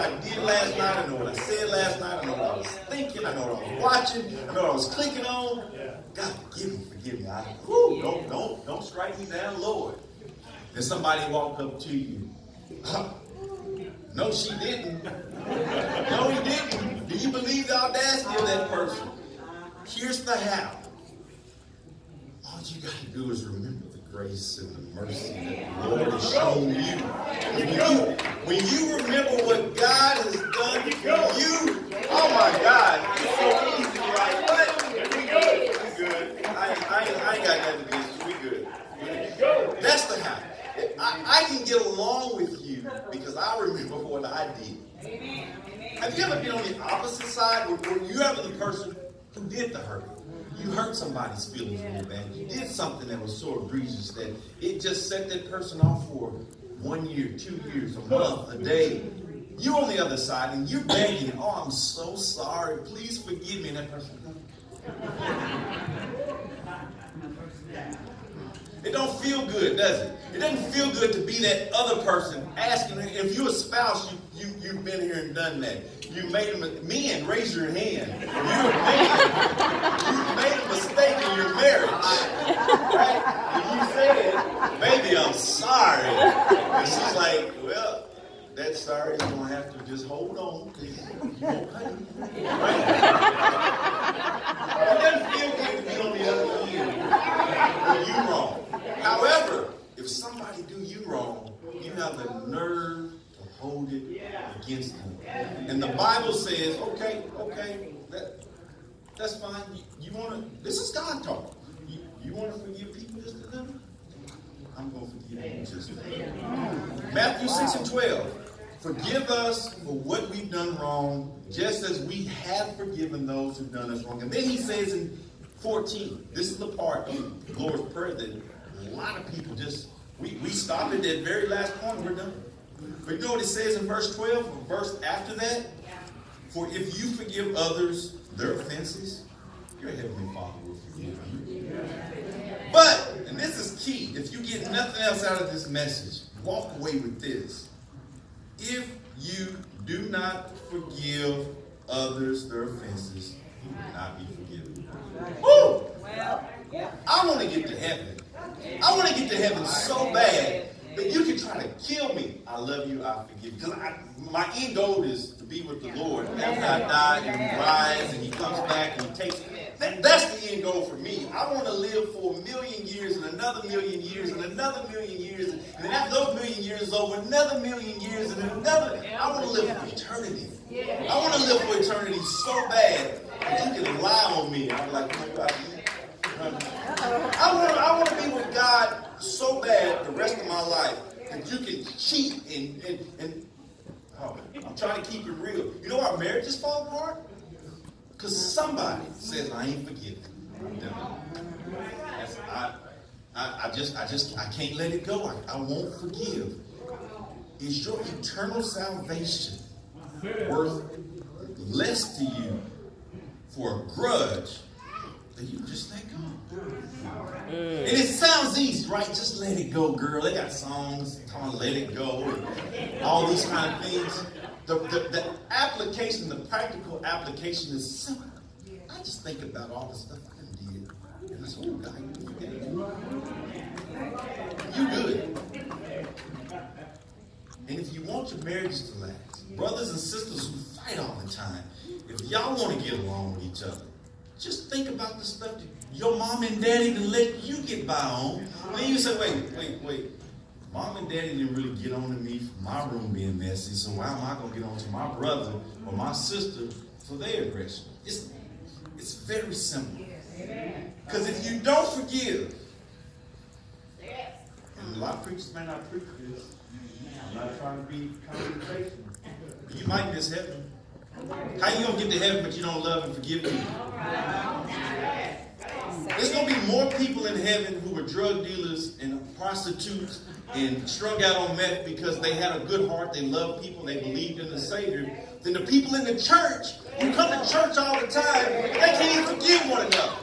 I did last night. I know what I said last night. I know what I was thinking. I know what I was watching. I know what I was clicking on. God, forgive me. Don't strike me down, Lord. Then somebody walked up to you. No, she didn't. No, he didn't. Do you believe the audacity of that person? Here's the how. All you got to do is remember the grace and the mercy that the Lord has shown you. When you remember what God has done for you, oh my God, it's so easy, right? What? We good. I ain't got nothing against you. We good. That's the how. I can get along with you because I remember what I did. Have you ever been on the opposite side where you ever the person who did the hurt? You hurt somebody's feelings really bad. You did something that was so egregious that it just set that person off for 1 year, 2 years, a month, a day. You're on the other side and you're begging, oh, I'm so sorry. Please forgive me. And that person, it don't feel good, does it? It doesn't feel good to be that other person asking. If you're a spouse, you've been here and done that. You made men, raise your hand. You made a mistake in your marriage. Right? And you said, baby, I'm sorry. And she's like, well, that sorry is going to have to just hold on because you won't pay. Right? It doesn't feel good to be on the other end when you're wrong. However, if somebody do you wrong, you have the nerve to hold it against them. And the Bible says, okay, that's fine. You want to, this is God talking. You want to forgive people just a little? I'm going to forgive you just a little. Matthew 6:12. Forgive us for what we've done wrong, just as we have forgiven those who've done us wrong. And then he says in 14, this is the part of the Lord's Prayer that a lot of people just, we stop at that very last point and we're done. But you know what it says in verse 12, or verse after that? For if you forgive others their offenses, your heavenly Father will forgive you. But, and this is key, if you get nothing else out of this message, walk away with this. If you do not forgive others their offenses, you will not be forgiven. Woo! I want to get to heaven. I want to get to heaven so bad that you can try to kill me. I love you, I forgive you. Because my end goal is to be with the Lord. After I die and we rise and he comes back and he takes me. That's the end goal for me. I want to live for 1,000,000 years and another 1,000,000 years and another 1,000,000 years. And then after those 1,000,000 years is over, another 1,000,000 years and another. I want to live for eternity. I want to live for eternity so bad that you can rely on me. I'm like, oh my God. I want to be with God so bad the rest of my life that you can cheat and oh, I'm trying to keep it real. You know why marriages fall apart? Because somebody says, I ain't forgiving. I can't let it go. I won't forgive. Is your eternal salvation worth less to you for a grudge that you just let go? And it sounds easy, right? Just let it go, girl. They got songs called Let It Go and all these kind of things. The application, the practical application is simple. I just think about all the stuff I did. And this whole guy, you good. And if you want your marriage to last, brothers and sisters who fight all the time, if y'all want to get along with each other, just think about the stuff that your mom and daddy can let you get by on. And then you say, wait. Mom and daddy didn't really get on to me for my room being messy, so why am I going to get on to my brother or my sister for their aggression? It's very simple. Because if you don't forgive, and a lot of preachers may not preach this, I'm not trying to be confrontational, but you might miss heaven. How you going to get to heaven but you don't love and forgive people? There's going to be more people in heaven who were drug dealers and prostitutes and strung out on meth because they had a good heart, they loved people, they believed in the Savior, than the people in the church who come to church all the time, they can't even forgive one another.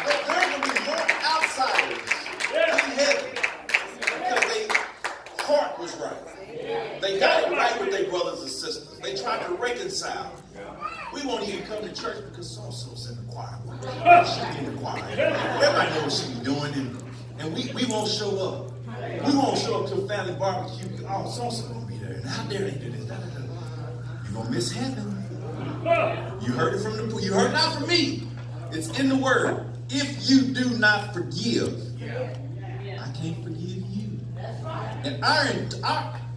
But there are going to be more outsiders in heaven because they was right. They got it right with their brothers and sisters. They tried to reconcile. We won't even come to church because so-and-so's in the choir. She's in the choir. Everybody knows what she's doing, and we won't show up. We won't show up to a family barbecue. Oh, so-and-so gonna be there. And how dare they do this? You're gonna miss heaven. You heard it you heard it not from me. It's in the word. If you do not forgive, I can't forgive you. And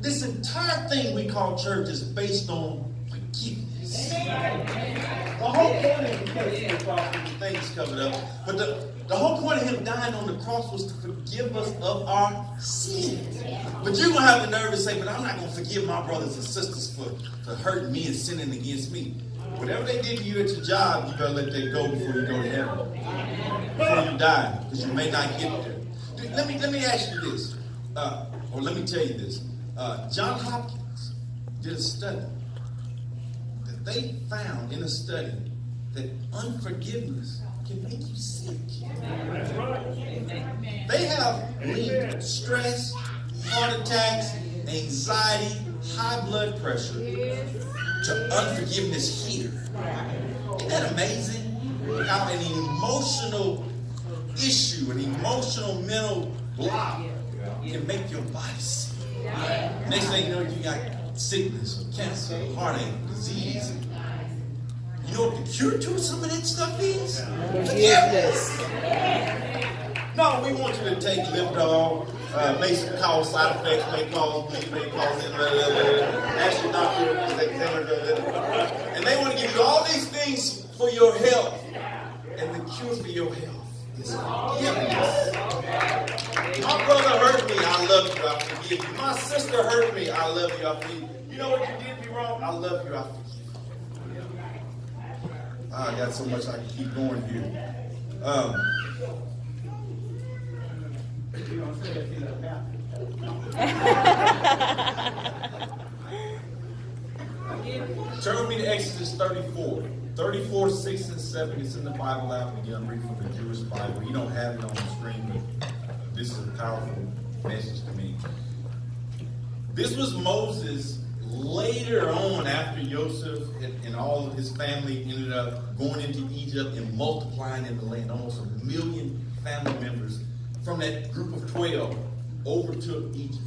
this entire thing we call church is based on forgiveness. The whole point of him the things covered up, but the whole point of him dying on the cross was to forgive us of our sins. But you're gonna have the nerve to say, but I'm not gonna forgive my brothers and sisters for hurting me and sinning against me. Whatever they did to you at your job, you better let that go before you go to heaven. Before you die, because you may not get there. Let me ask you this, or let me tell you this. John Hopkins did a study that they found in a study that unforgiveness can make you sick. They have linked stress, heart attacks, anxiety, high blood pressure to unforgiveness here. Isn't that amazing? How an emotional issue, an emotional mental block can make your body sick. Next thing you know, you got sickness or cancer, or heartache, disease. You know what the cure to some of that stuff is? Forgiveness. No, we want you to take Lipdol, may cause side effects, may cause bleeding, may cause ask your doctor, and they want to give you all these things for your health. And the cure for your health is forgiveness. My brother hurt me, I love you, I forgive you. My sister hurt me, I love you, I forgive you. You know what you did me wrong? I love you, I forgive you. I got so much I can keep going here. Turn with me to Exodus 34. 34, 6, and 7. It's in the Bible app. Again, I'm reading from the Jewish Bible. You don't have it on the screen, but this is a powerful message to me. This was Moses later on after Joseph and all of his family ended up going into Egypt and multiplying in the land. Almost 1 million family members from that group of 12 overtook Egypt.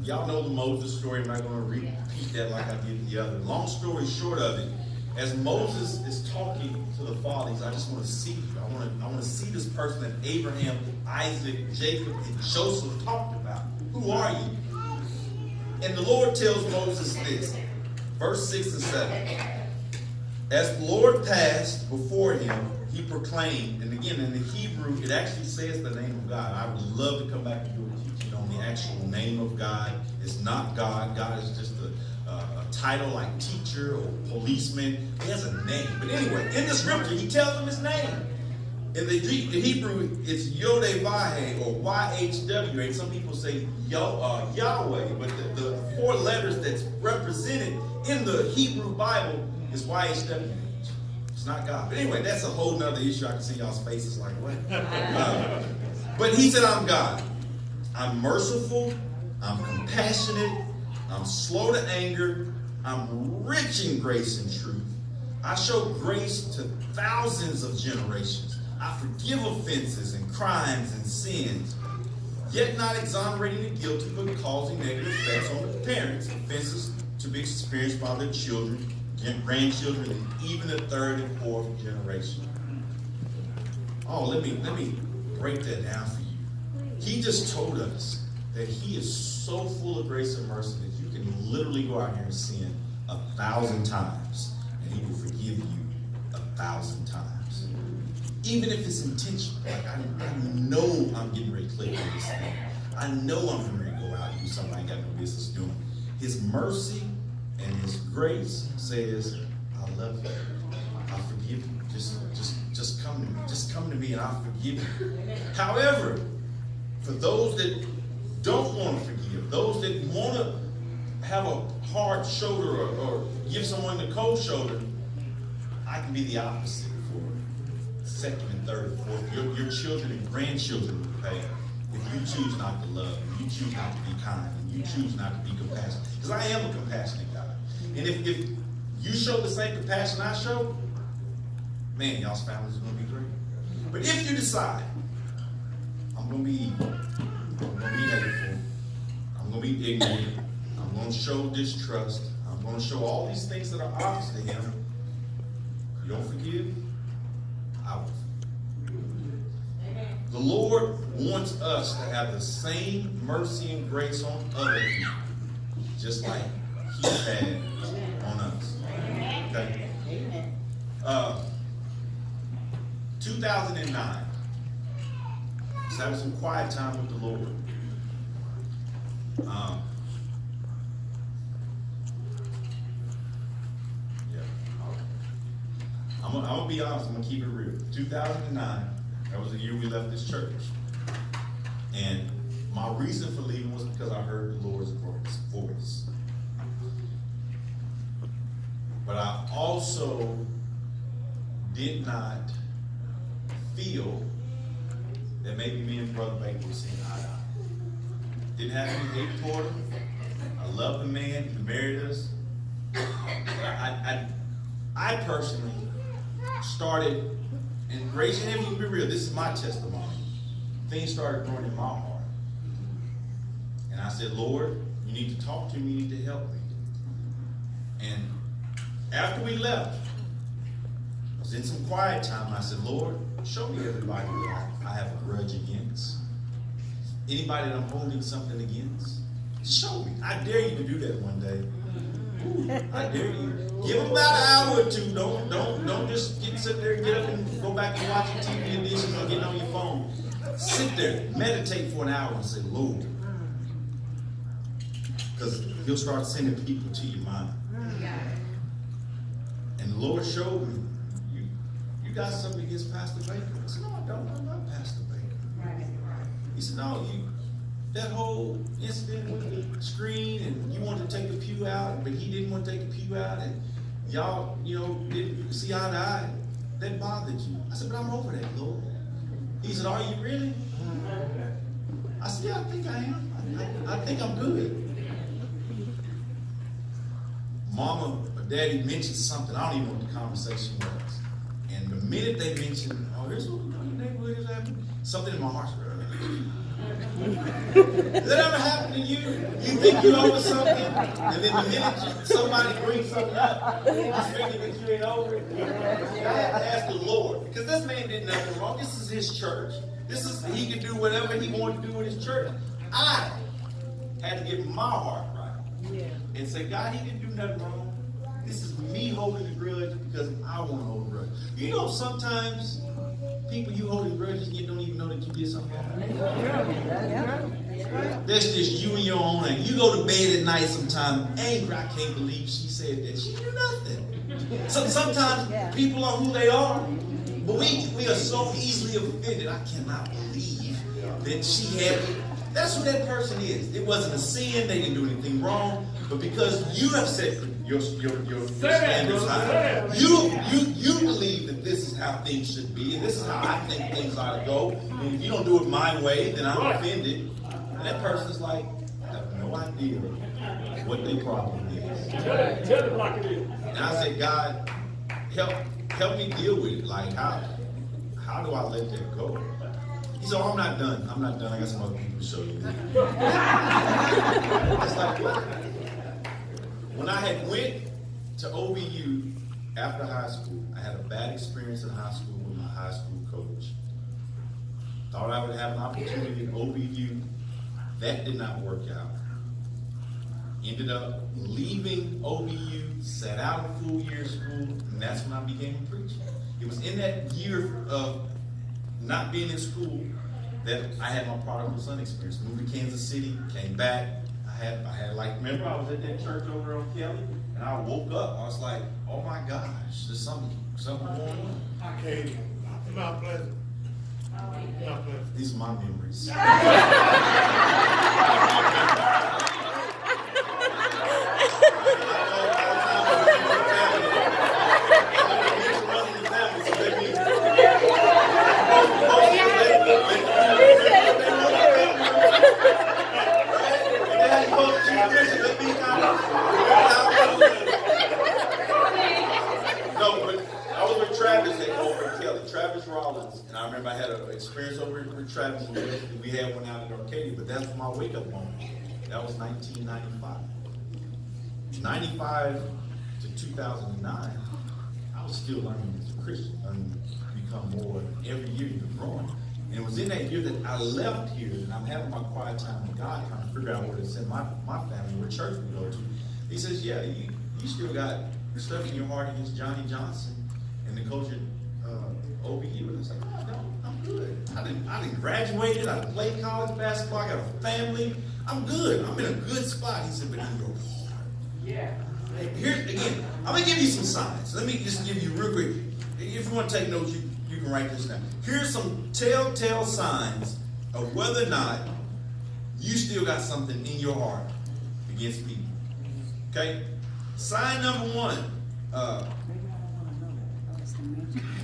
Y'all know the Moses story. I'm not going to repeat that like I did the other. Long story short of it, as Moses is talking to the fathers, I just want to see you. I want to see this person that Abraham, Isaac, Jacob, and Joseph talked about. Who are you? And the Lord tells Moses this, verse 6 and 7. As the Lord passed before him, he proclaimed, and again in the Hebrew, it actually says the name of God. I would love to come back and do a teaching on the actual name of God. It's not God. God is just a title like teacher or policeman. He has a name. But anyway, in the scripture, he tells them his name. In the Hebrew, it's Yod-Vah or YHWH. Some people say Yahweh, but the 4 letters that's represented in the Hebrew Bible is YHWH. It's not God. But anyway, that's a whole nother issue. I can see y'all's faces like, what? But he said, I'm God. I'm merciful. I'm compassionate. I'm slow to anger. I'm rich in grace and truth. I show grace to thousands of generations. I forgive offenses and crimes and sins, yet not exonerating the guilty, but causing negative effects on the parents, offenses to be experienced by their children, grandchildren, and even the 3rd and 4th generation. Oh, let me break that down for you. He just told us that he is so full of grace and mercy that you can literally go out here and sin 1,000 times, and he will forgive you 1,000 times. Even if it's intentional. Like, I know I'm getting ready to click on this thing. I know I'm getting ready to go out and do something I ain't got no business doing. His mercy and his grace says, I love you. I forgive you. Just come to me. Just come to me and I'll forgive you. However, for those that don't want to forgive, those that want to have a hard shoulder or give someone the cold shoulder, I can be the opposite for 2nd and 3rd and 4th. Your children and grandchildren will pay if you choose not to love, and you choose not to be kind, and you choose not to be compassionate. Because I am a compassionate God. And if you show the same compassion I show, man, y'all's families are going to be great. But if you decide, I'm going to be evil, I'm going to be hateful, I'm going to be ignorant, I'm going to show distrust, I'm going to show all these things that are obvious to him, you don't forgive, I will forgive. The Lord wants us to have the same mercy and grace on other people, just like He's had on us. Okay? 2009. I was having some quiet time with the Lord. I'm gonna be honest. I'm gonna keep it real. 2009. That was the year we left this church. And my reason for leaving was because I heard the Lord's voice. But I also did not feel that maybe me and Brother Baker were seeing eye to eye. Didn't have any hate toward him. I love the man. He married us. I personally started, and raise your hand if you can be real, this is my testimony. Things started growing in my heart. And I said, Lord, you need to talk to me, you need to help me. And after we left, I was in some quiet time. I said, Lord, show me everybody that I have a grudge against. Anybody that I'm holding something against. Show me. I dare you to do that one day. I dare you. Give them about an hour or two. Don't just sit there and get up and go back and watch your TV and dishes or getting on your phone. Sit there, meditate for an hour and say, Lord. Because He'll start sending people to your mind. And the Lord showed me, you got something against Pastor Baker. I said, no, I don't. I'm not Pastor Baker. He said, no, that whole incident with the screen, and you wanted to take the pew out, but he didn't want to take the pew out, and y'all, didn't see eye to eye. That bothered you. I said, but I'm over that, Lord. He said, are you really? I said, yeah, I think I am. I think I'm good. Mama or Daddy mentioned something. I don't even know what the conversation was. And the minute they mentioned, oh, here's what your neighborhood is happening, something in my heart said, has that ever happened to you? You think you're over something, and then the minute somebody brings something up, you figure that you ain't over it. I had to ask the Lord, because this man did nothing wrong. This is his church. He could do whatever he wanted to do in his church. I had to get my heart right and say, God, he didn't do nothing wrong. This is me holding a grudge because I want to hold a grudge. You know, sometimes people you holding grudges, you don't even know that you did something wrong. That's just you and your own thing. You go to bed at night sometimes angry. I can't believe she said that. She knew nothing. So sometimes people are who they are, but we are so easily offended. I cannot believe that she had. That's who that person is. It wasn't a sin. They didn't do anything wrong. But because you have set your standards high, you believe that this is how things should be, and this is how I think things ought to go. And if you don't do it my way, then I'm offended. And that person's like, I have no idea what their problem is. Tell it like it is. And I said, God, help me deal with it. Like, how do I let that go? He said, oh, I'm not done. I got some other people to show you. It's like, what? When I had went to OBU after high school, I had a bad experience in high school with my high school coach. Thought I would have an opportunity at OBU. That did not work out. Ended up leaving OBU, sat out a full year of school, and that's when I began to preach. It was in that year of not being in school that I had my prodigal son experience. Moved to Kansas City, came back. I had like, remember I was at that church over on Kelly, and I woke up. I was like, oh my gosh, there's something going on. Okay, Mount Pleasant. These are my memories. listen, let me No, but I was with Travis over in Kelly, Travis Rollins, and I remember I had an experience over with Travis, and we had one out at Arcadia, but that's my wake-up moment. That was 1995. 95 to 2009, I was still learning as a Christian, learning to become more. Every year you're growing. And it was in that year that I left here, and I'm having my quiet time with God, trying to figure out where to send my family, what church we go to. He says, yeah, you still got stuff in your heart against Johnny Johnson and the coach at OBU. And I was like, oh, no, I'm good. I didn't graduate. I played college basketball. I got a family. I'm good. I'm in a good spot. He said, but in your heart. Yeah. Hey, here's, again, I'm going to give you some signs. Let me just give you real quick. If you want to take notes, you can write this down. Here's some telltale signs of whether or not you still got something in your heart against people. Okay? Sign number one.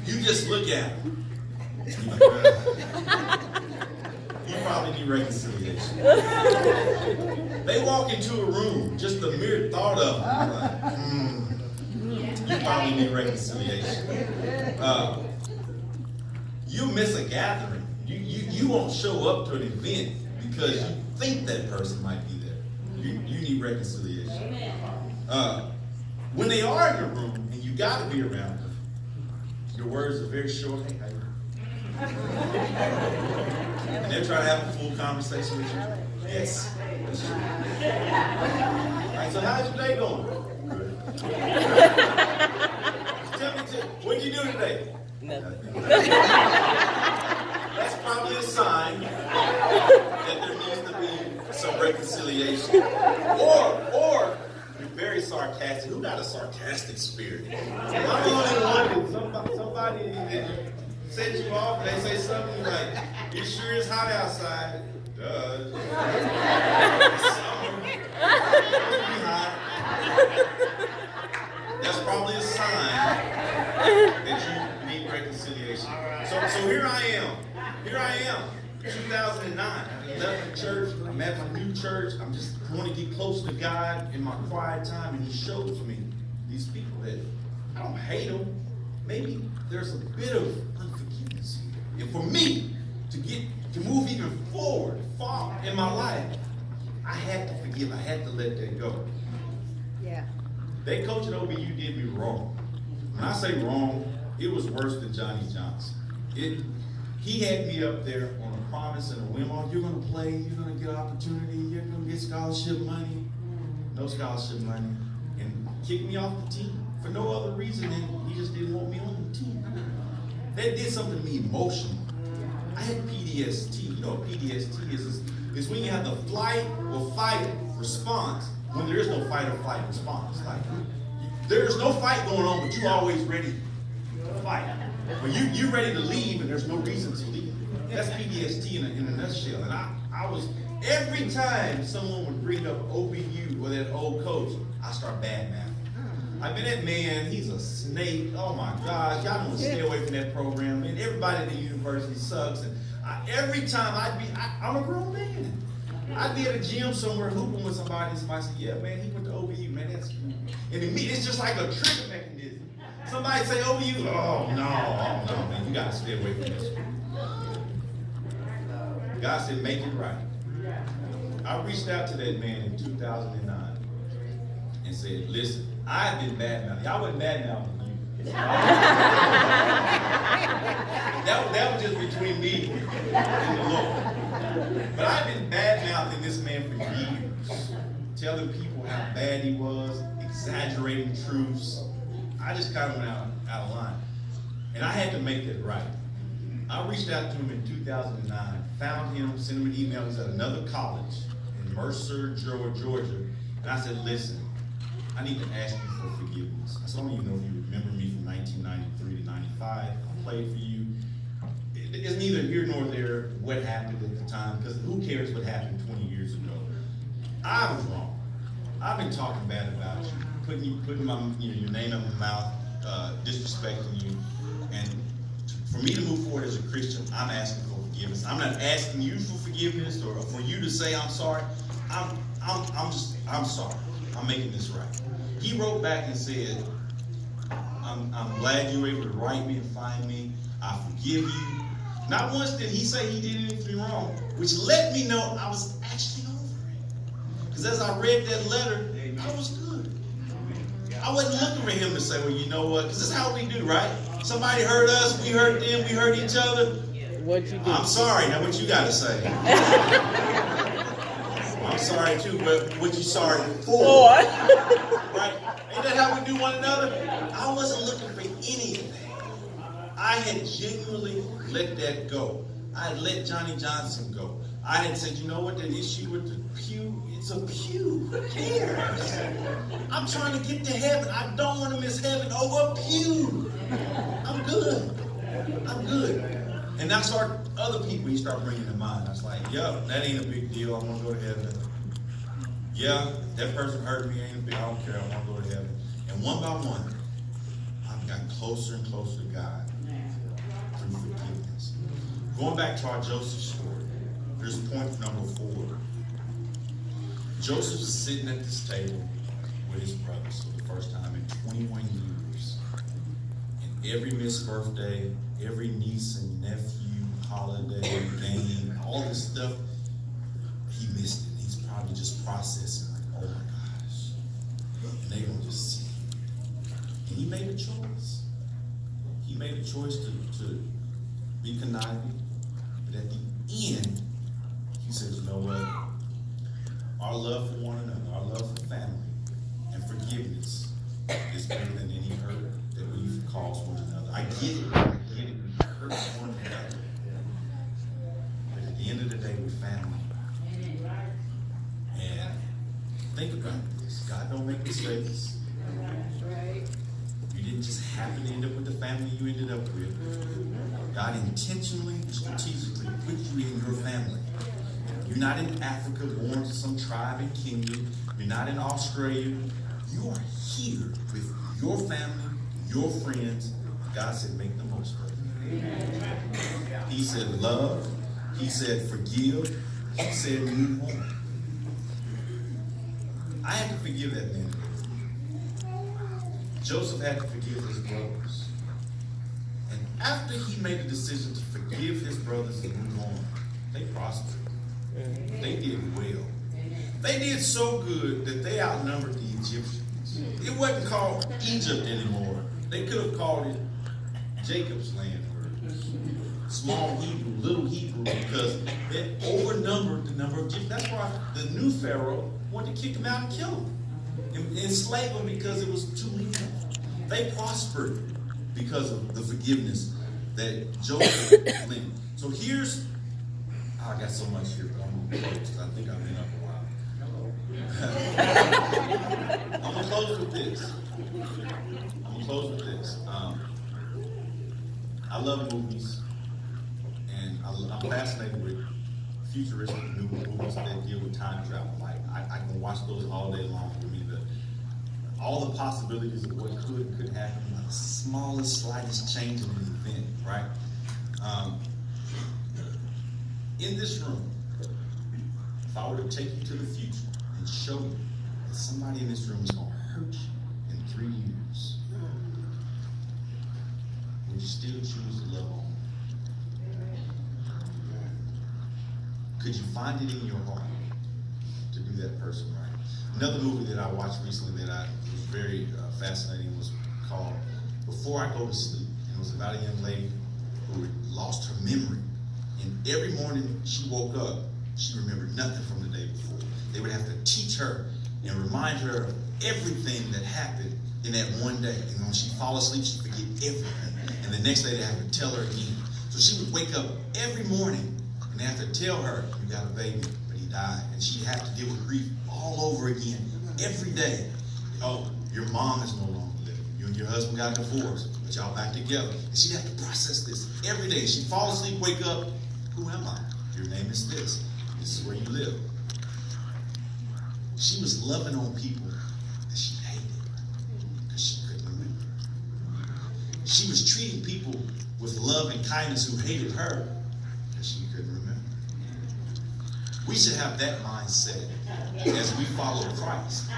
You just look at them. You probably need reconciliation. They walk into a room, just the mere thought of them, you probably need reconciliation. You miss a gathering. You won't show up to an event because you think that person might be there. You need reconciliation. When they are in the room and you got to be around them, your words are very short. Hey, how you doing? And they're trying to have a full conversation with you. Yes, that's true. All right, so how's your day going? Good. Tell me, what did you do today? Nothing. That's probably a sign that there needs to be some reconciliation. Or you're very sarcastic. Who got a sarcastic spirit? Am I the only one that somebody that set you off and they say something like, "It sure is hot outside." It's summer. It's hot. That's probably a sign that you need reconciliation. So here I am. 2009. I left the church. I'm at my new church. I'm just want to get close to God in my quiet time, and He shows me these people that I don't hate them. Maybe there's a bit of unforgiveness here. And for me to move even far in my life, I had to forgive. I had to let that go. Yeah. That coach at OBU did me wrong. When I say wrong, it was worse than Johnny Johnson. He had me up there on a promise and a whim. Oh, you're going to play, you're going to get an opportunity, you're going to get scholarship money. No scholarship money. And kicked me off the team for no other reason than he just didn't want me on the team. That did something to me emotionally. I had PTSD. You know what PTSD is? It's when you have the flight or fight response when there is no fight or flight response. Like, there's no fight going on, but you're always ready to fight. When you're ready to leave and there's no reason to leave. That's PTSD in a nutshell. And I was, every time someone would bring up OBU or that old coach, I start bad-mouthing. I mean, that man, he's a snake. Oh my gosh, y'all want to stay away from that program. Man, everybody at the university sucks. And every time I'm a grown man. I'd be at a gym somewhere hooping with somebody, and somebody said, yeah, man, he went to OBU, man. And it's just like a trigger mechanism. Somebody say OBU, oh no, man, you got to stay away from this. God said, make it right. I reached out to that man in 2009 and said, listen, I've been bad-mouthing. Y'all wasn't bad-mouthing you. That was just between me and the Lord. But I've been bad-mouthing this man for years, telling people how bad he was, exaggerating truths. I just kind of went out of line. And I had to make that right. I reached out to him in 2009, found him, sent him an email. He's at another college in Mercer, Georgia. And I said, listen, I need to ask you for forgiveness. Some of you know, if you remember me from 1993 to 95, I played for you. It's neither here nor there what happened at the time, because who cares what happened 20 years ago? I was wrong. I've been talking bad about you, putting my, your name in my mouth, disrespecting you. And for me to move forward as a Christian, I'm asking for forgiveness. I'm not asking you for forgiveness or for you to say I'm sorry. I'm sorry. I'm making this right. He wrote back and said, I'm glad you were able to write me and find me. I forgive you. Not once did he say he did anything wrong, which let me know I was actually over it. Because as I read that letter, I was good. I wasn't looking for him to say, well, you know what? Because this is how we do, right? Somebody hurt us, we hurt them, we hurt each other. What'd you do? I'm sorry. Now what you got to say? I'm sorry too, but what you sorry for? Right? Ain't that how we do one another? I wasn't looking for anything. I had genuinely let that go. I had let Johnny Johnson go. I had said, you know what, that issue with the pew, it's a pew. Who cares? I'm trying to get to heaven. I don't want to miss heaven over a pew. I'm good. I'm good. And that's our other people you start bringing to mind. I was like, yeah, that ain't a big deal. I want to go to heaven. Yeah, that person hurt me. Ain't a big. I don't care. I want to go to heaven. And one by one, I've gotten closer and closer to God through forgiveness. Going back to our Joseph story, here's point number 4. Joseph is sitting at this table with his brothers for the first time in 21 years. And every missed birthday, every niece and nephew, holiday, game, all this stuff, he missed it. He's probably just processing like, oh my gosh. And they're going to just see. And he made a choice. He made a choice to be conniving. But at the end, he says, you know what? Our love for one another, our love for family, and forgiveness is bigger than any hurt that we've caused one another. I get it. We hurt one another. But at the end of the day, we're family. And think about this. God don't make mistakes. You didn't just happen to end up with the family you ended up with. God intentionally, strategically put you in your family. You're not in Africa, born to some tribe and kingdom. You're not in Australia. You are here with your family, your friends. God said, make the most of it. He said, love. He said, forgive. He said, move on. I had to forgive that man. Joseph had to forgive his brothers. And after he made a decision to forgive his brothers and move on, they prospered. They did well. They did so good that they outnumbered the Egyptians. It wasn't called Egypt anymore. They could have called it Jacob's land or small Hebrew, little Hebrew, because it overnumbered the number of Egyptians. That's why the new Pharaoh wanted to kick them out and kill them. And enslave them because it was too many. They prospered because of the forgiveness that Joseph lent. So here's, I got so much here, but I'm going to close because I think I've been up a while. I'm going to close with this. I love movies, and I'm fascinated with futuristic new movies that deal with time travel. Like, I can watch those all day long. I mean, all the possibilities of what could and couldn't happen, like the smallest, slightest change in an event, right? In this room, if I were to take you to the future and show you that somebody in this room is going to hurt you in 3 years, would you still choose to love on? Could you find it in your heart to do that person right? Another movie that I watched recently that was very fascinating was called Before I Go to Sleep. And it was about a young lady who had lost her memory. And every morning she woke up, she remembered nothing from the day before. They would have to teach her and remind her of everything that happened in that one day. And when she'd fall asleep, she'd forget everything. And the next day they have to tell her again. So she would wake up every morning and they have to tell her, you got a baby, but he died. And she'd have to deal with grief all over again, every day. Oh, your mom is no longer living. You and your husband got divorced, but y'all back together. And she'd have to process this every day. She'd fall asleep, wake up. Who am I? Your name is this. This is where you live. She was loving on people that she hated because she couldn't remember. She was treating people with love and kindness who hated her because she couldn't remember. We should have that mindset as we follow Christ.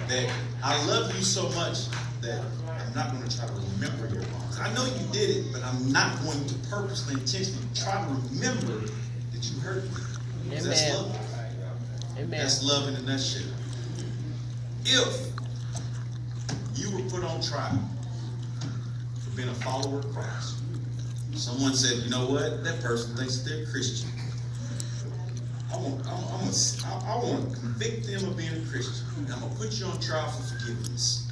That I love you so much that I'm not going to try to remember your wrongs. I know you did it, but I'm not going to purposely, intentionally try to remember that you hurt me. Because that's love. Amen. That's love in a nutshell. If you were put on trial for being a follower of Christ, someone said, you know what, that person thinks they're Christian. I want to convict them of being a Christian. And I'm going to put you on trial for forgiveness.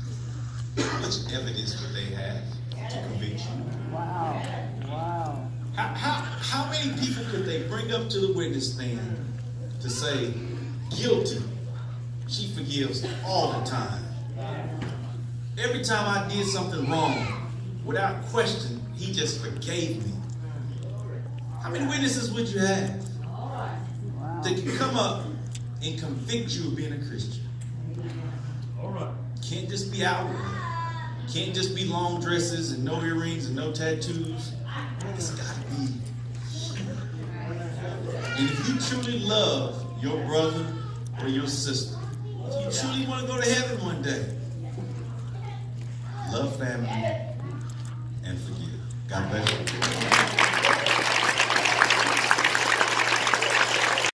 How much evidence would they have to convict you? Wow. Wow. How many people could they bring up to the witness stand to say, guilty? She forgives all the time. Every time I did something wrong, without question, he just forgave me. How many witnesses would you have that can come up and convict you of being a Christian? All right. Can't just be outward. Can't just be long dresses and no earrings and no tattoos. It's got to be. And if you truly love your brother or your sister, if you truly want to go to heaven one day, love family and forgive. God bless you.